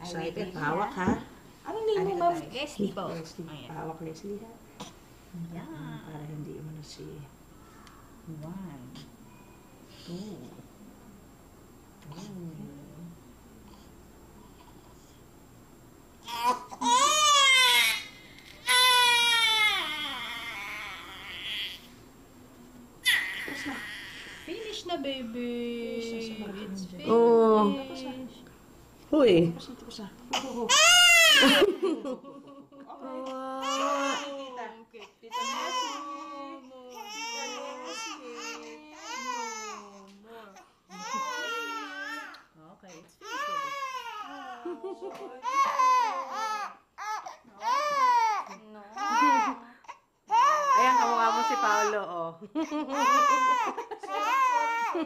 Excited? Pahawak ha? Anong name mo, ma'am? Leslie po. Leslie. Ayan. Pahawak Leslie ha? Yan. Para hindi mo na si... 1, 2, 3. Finish na, baby. Finish na, It's sarap. finished. Oh. Huy. Tapos na. Okay. Tita Nessie. Tita Nessie. Okay, it's finished, baby. Ayan, kamukha mo si Paolo, oh. Sorry.